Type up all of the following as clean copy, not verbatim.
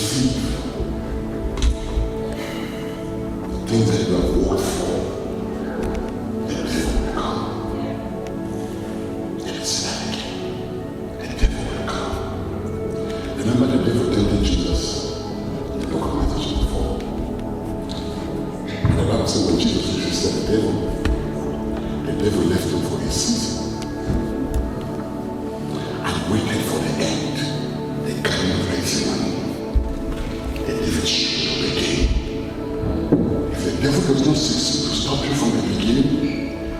receive things that you have worked for, the devil will come. It is like the devil will come. Remember the devil tempted Jesus in the book of Matthew 4. And the Bible said when Jesus resisted the devil left him for a season and waited for the end. The coming of Ferdinand. The devil should begin. If the devil does not succeed to stop you from the beginning,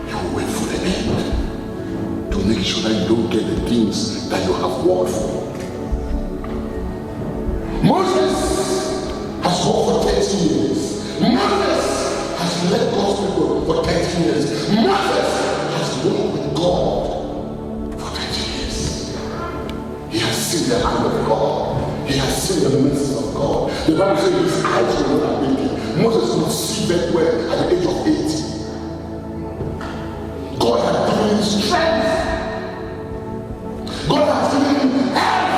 you will wait for the end to make sure that you don't get the things that you have worked for. Moses has worked for 30 years. Moses has led God's people for 30 years. Moses has walked with God for 30 years. He has seen the hand of God. He has seen the mercy of God. The Bible says his eyes were not awakened. Moses could see that well at the age of 80. God had given him strength. God has given him health.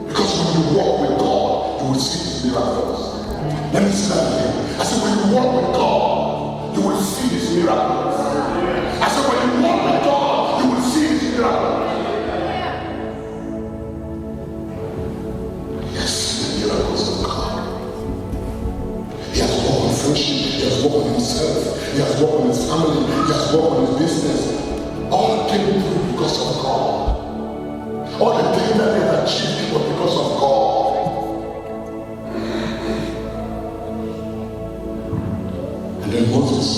Because when you walk with God, you will see his miracles. Let me say that again. I said when you walk with God, you will see his miracles. I said when you walk with God, you will see his miracles. Yes, the miracles of God. He has worked on friendship, he has worked on himself, he has worked on his family, he has worked on his business. All came through because of God. All the things that he has achieved was because of God. And then Moses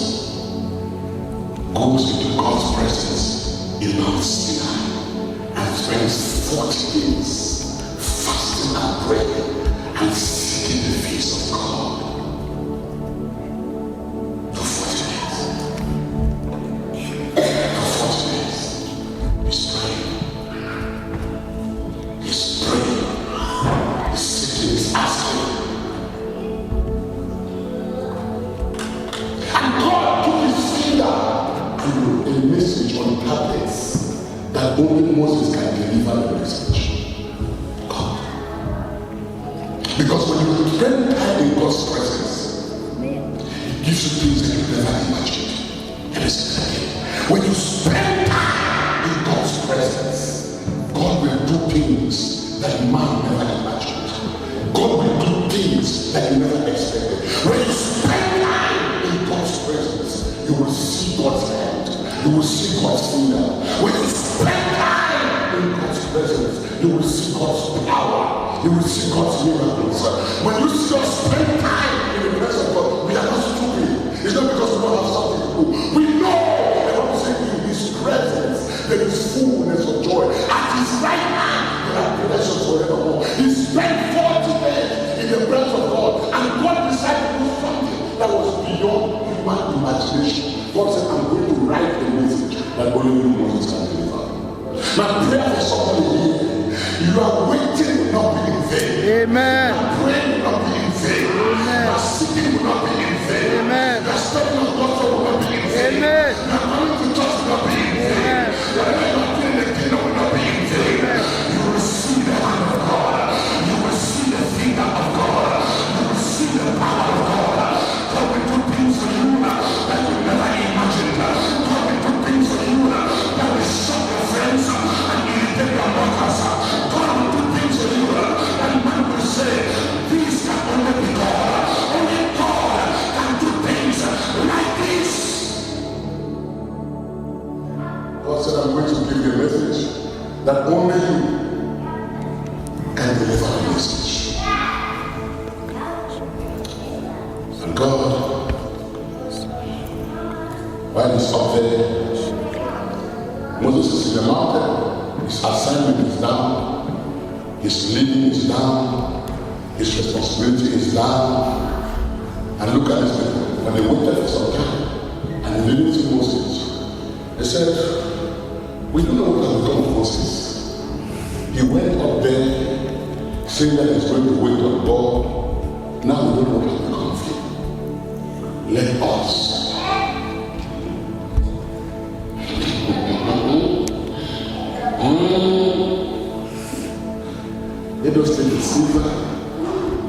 goes into God's presence in Mount Sinai and spends 40 days fasting and praying and seeking the face of God. For 40 days. He's praying. He's praying. He's seeking, he's asking. And God took his finger and wrote a message on tablets that only Moses can deliver the message. God. Because when you spend time in God's presence, it gives you things that you never imagined. Let me say that again. When you spend time in God's presence, God will do things that man never imagined. God will do things that you never expected. When you spend time in God's presence, you will see God's hand. You will see God's finger. When you spend time in God's presence, you will see God's power. You will see God's miracles. When you spend time in the presence of God, we are not stupid. It's not because we don't have something to do. We know that what we say in his presence, there is fullness of joy. At his right hand, there are pleasures forevermore. He spent 40 days in the presence of God, and God decided to do something that was beyond human imagination. God said, I'm going to write a message that only you Moses can deliver. My prayer for somebody here, you are waiting will not be in vain. Amen. Your praying will not be in vain. Amen. Your seeking will not be in vain. Amen. Your studying of God's word will not be in vain. Amen. Your coming to church will not be in vain. Amen. Whatever you are doing in the kingdom will not be in vain. Amen. You will see the hand of God. You will see the finger of God. You will see the power of God. God will do things for you that you never imagined. God will do things for you that will shock your friends and irritate your workers. God will do things for you and man will say, these can only be God. Only God can do things like this. God said, I'm going to give you a message that only you can deliver the message. And God, while he's up there, Moses is in the mountain, his assignment is down, his leading is down, his responsibility is down. And look at this people. When they waited for some time and they didn't see Moses, they said, we don't know what has become of Moses. He went up there saying that he's going to wait on God. Now we don't know what has become of him. Let us Let us take the silver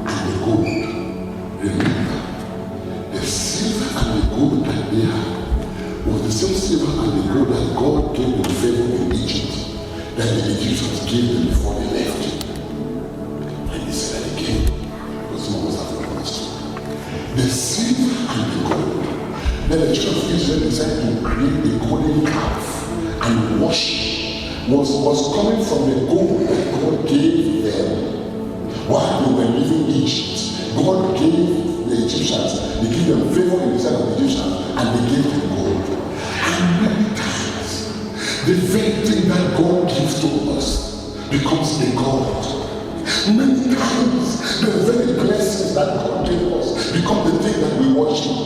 and the gold. Remember, the silver and the gold that they had was the same silver and the gold that God gave them favor in Egypt, that the Egyptians gave them before they left. And they said that again, because some of us have understood. The silver and the gold. Then the children of Israel decided to create a golden calf and worship was coming from the gold that God gave them while they were leaving Egypt. God gave the Egyptians, they gave them favor in the sight of the Egyptians, and they gave them gold. And many times, the very thing that God gives to us becomes a God. Many times, the very blessings that God gave us become the thing that we worship.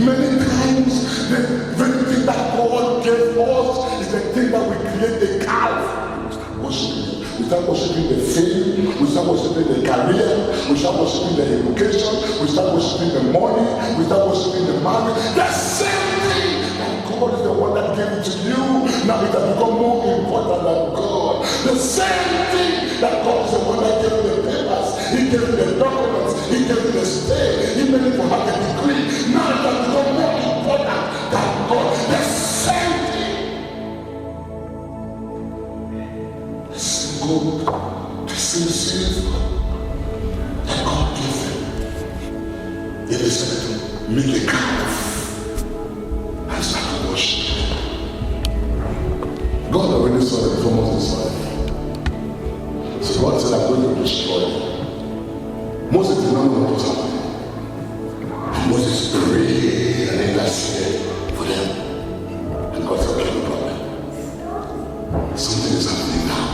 Many times, the very thing that God gave us is the thing that we create a calf. We start worshiping. We start worshiping the fame. We start worshiping the career. We start worshiping the education. We start worshiping the money. We start worshiping the money. The same thing. And God is the one that gave it to you. Now it has become more important than God. The same thing that God is the one that gave you the papers. He gave you the documents. He gave you the stay. He made you to have a degree. Now it has become more important than God. The same thing. The same gold. The same silver that God gave them. They decided to make a calf and start to worship. God already saw the performance of this life. So God said, I'm going to destroy them. Moses did not know what was happening. And Moses prayed and interceded for them. And God said, okay, no problem. Something is happening now.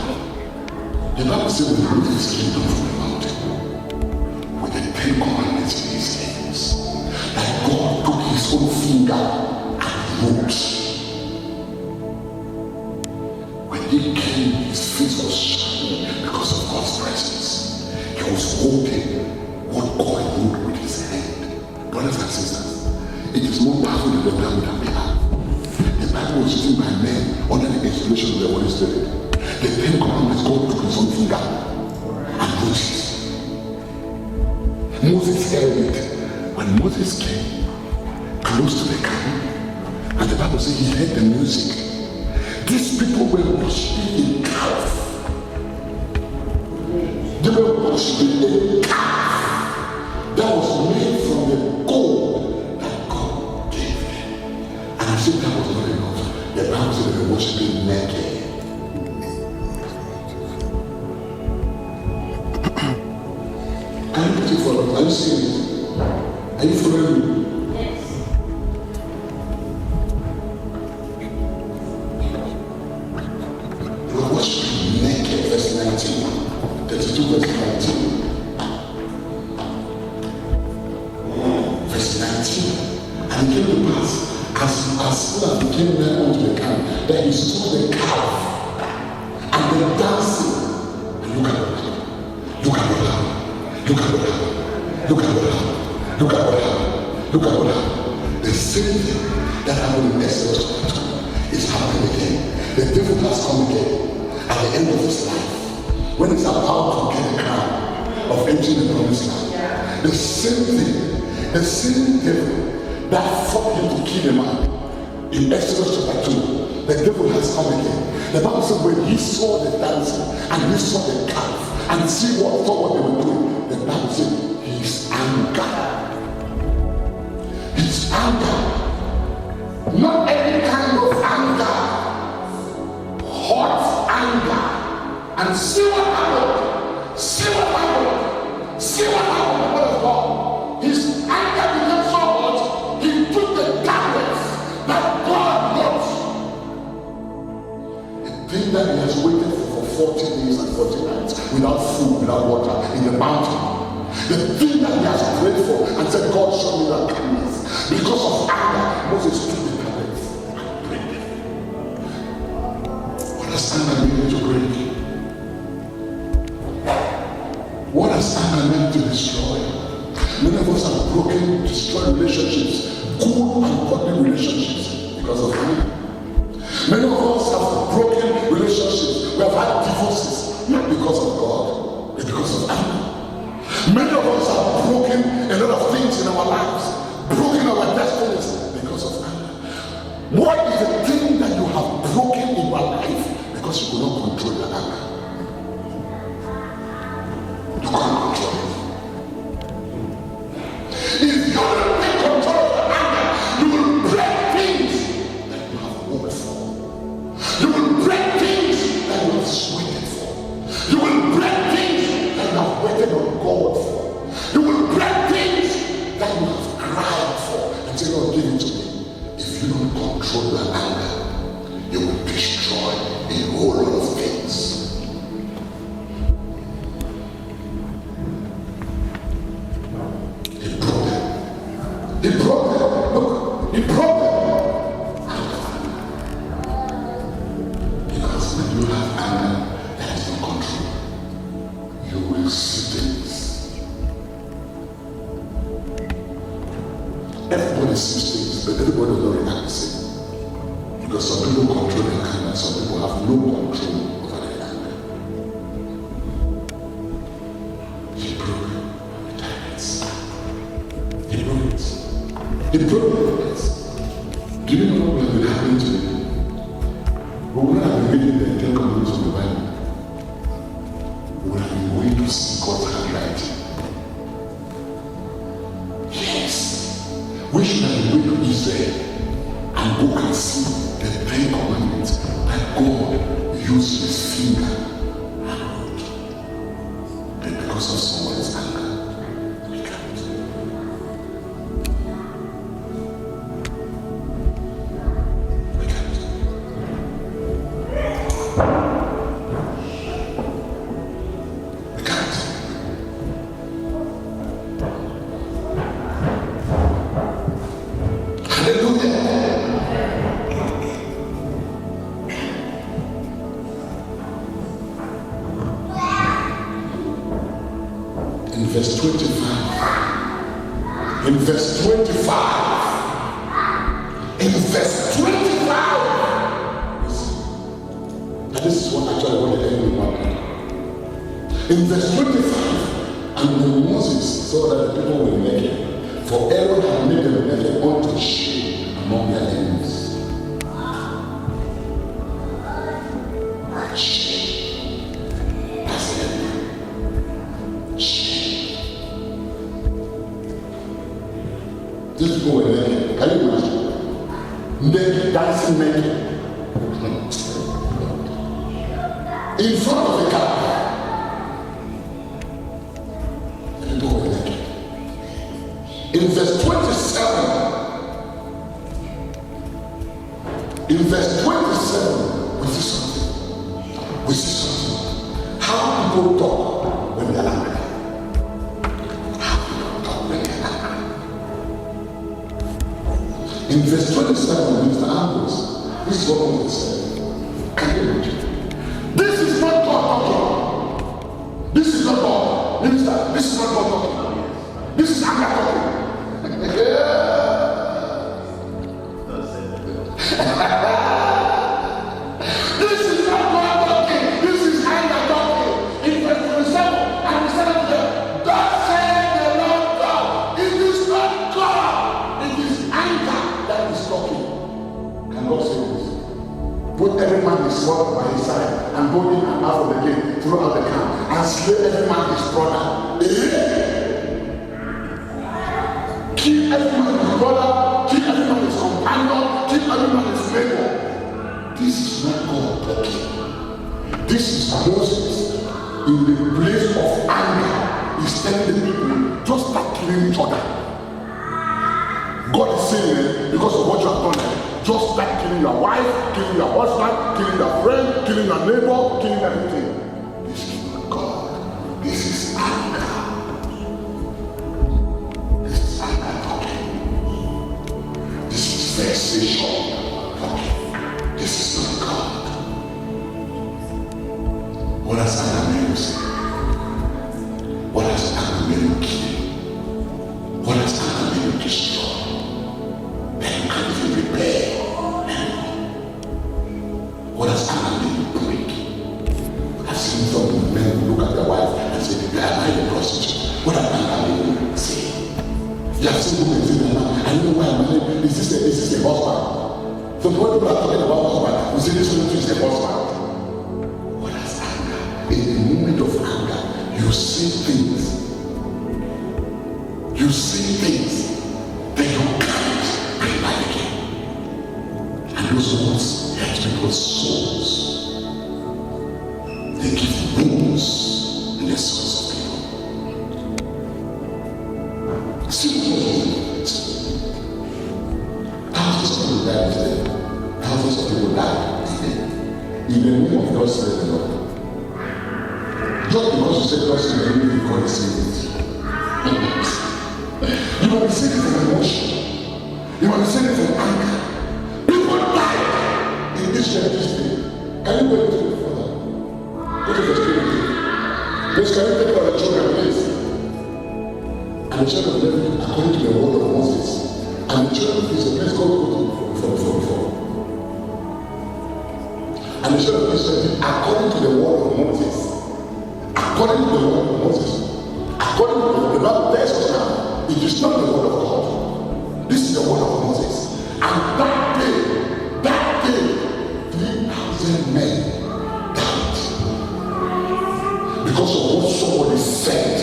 The Bible said when Moses came down from the mountain with the 10 commandments in his hands, that God took his own finger and wrote. When he came, his face was shining because of God's presence. He was holding what God wrote with his hand. Brothers and sisters, it is more powerful than the Bible that we have. The Bible was written by men under the inspiration of the Holy Spirit. The 10 commandments, God took his own finger and wrote it. Moses held it. When Moses came close to the camp, and the Bible says he heard the music. These people were worshiping a calf. They were worshiping a calf that was made from the gold that God gave them. And I think that was not enough. The Bible said they were worshiping naked. Can you put it for us? Are you seeing it? Are you following me? The same devil that fought him to kill a man in Exodus chapter 2, the devil has come again. The Bible says when he saw the dancing and he saw the calf and saw what they were doing, the Bible said his anger. His anger. Not any kind of anger. Hot anger. And see what happened. See what happened. See what happened, the word of God. His anger became so hot, he took the tablets that God wrote. A thing that he has waited for 40 days and 40 nights without food, without water, in the mountain. The thing that he has prayed for and said, God, show me that kindness. Because of anger, Moses took the tablets and prayed them. What has anger meant to break? What has anger meant to destroy? Many of us have broken, destroyed relationships, good and godly relationships, because of anger. Many of us have broken relationships. We have had divorces, not because of God, because because of anger. Many of us have broken a lot of things in our lives, broken our destinies because of anger. What is the thing that you have broken in your life because you could not control your anger? You can't control it. If you don't take control of your anger, you will break things that you have hoped for. You will break things that you have sweated for. You will break things that you have waited on God for. You will break things that you have cried for and say, Lord, give it to me. If you don't control your anger, you will destroy a whole lot of things. He brought them. Look, he brought them. Because when you have anger that is in control, you will see things. Everybody sees things, but everybody does not react the same. Because some people control their anger, some people have no control over their anger. He broke the targets. He broke it. He broke it. Do you know what will happen today? We would not have been reading the 10 commandments of the Bible. We would have been going to see God's handwriting. Yes. We should have been going to Israel and go and see the 10 commandments that God used his finger and wrote. But because of someone's anger, we can't. We can't. We can't. Hallelujah. In verse 25. In verse 25. In verse 25. Listen. Now this is what actually what the enemy wanted. In verse 25. And when Moses saw that the people were naked, for Aaron had made them naked unto shame among their enemies. Shame. That's the enemy. Shame. These people were naked. Can you imagine? Naked, dancing naked. In front of the car. The people were naked. In verse 27, we see something. We see something. How people talk when they are angry. How people talk when they are angry. In verse 27, Mr. Ambrose, this is what Moses said. Can you imagine? This is not God talking. This is not God. Minister, this is not God talking. This is anger talking. This is not God talking. This is anger talking. In verse 27, and he said unto them, thus saith the Lord God. It is not God. It is anger that is talking. Can God say this? Put every man his sword by his side and go in and out of the gate throughout the camp and slay every man his brother. Kill every man his brother, kill every man his companion, kill every man his neighbor. This is not God talking. This is Moses in the place of anger. He's telling the people, just start killing each other. God is saying, because of what you have done, just start killing your wife, killing your husband, killing your friend, killing your neighbor, killing everything. This is not God. This is anger. This is anger talking. This is vexation talking. This is not God. What has anger made you say? What has anger made you kill? What has anger made you destroy? Then you can't even repair. What has anger made you break? I've seen some men look at their wife and say, You have seen women say that, I don't know why I'm married. Is this a husband? So when people are talking about husband, we say this one is a husband. What is anger? In the moment of anger, you see things. You see things that you can't bring back again. And those ones hurt people's souls. They give wounds in the souls of people. Thousands of people died today. Thousands of people died today. In the name of God said the Lord. Just because you say God said the name, God is saying it. You might be saying it from emotion. You might be saying it from anger. People died in this generation. Can you go into it further? Go to the spirit. Please, can you take out the children, please? And the children of David, according to the word of Moses. And the children of Israel, let's go from. And the children of Israel, according to the word of Moses. According to the word of Moses. According to the Bible tells us now, it is not the word of God. This is the word of Moses. And that day, 3,000 men died. Because of what somebody said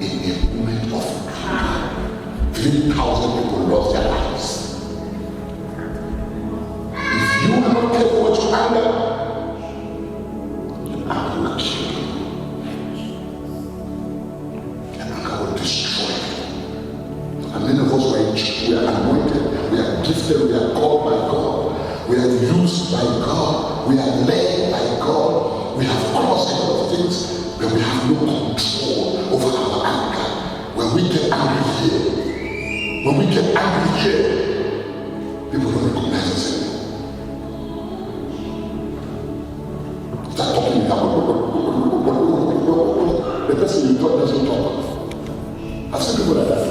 in a moment of anger. 3,000 people lost their lives. If you are not careful what you anger, your anger will kill you. Your anger will destroy you. And many of us we are anointed, we are gifted, we are called by God, we are used by God, we are led by God, we have crossed a lot of things, but we have no control over our anger. When we get angry here, people don't recognize us anymore. Start talking about the person you talk doesn't talk. I've seen people like that.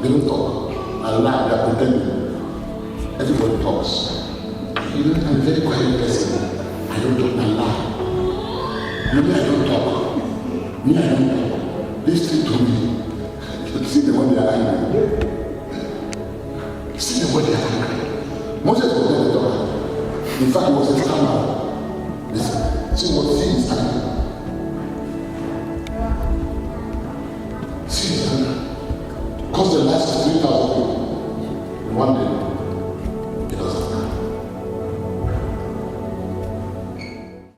They don't talk. And lie, they are pretending. Everybody talks. You know, I'm a very quiet person. I don't talk and lie. You know, I don't talk. Me, I don't talk. Listen to me. See the one they are angry. See the one they are angry. Moses was never talking. In fact, he was a stammerer. Listen. See what he is angry. See his anger. Because the last 3,000 people in one day.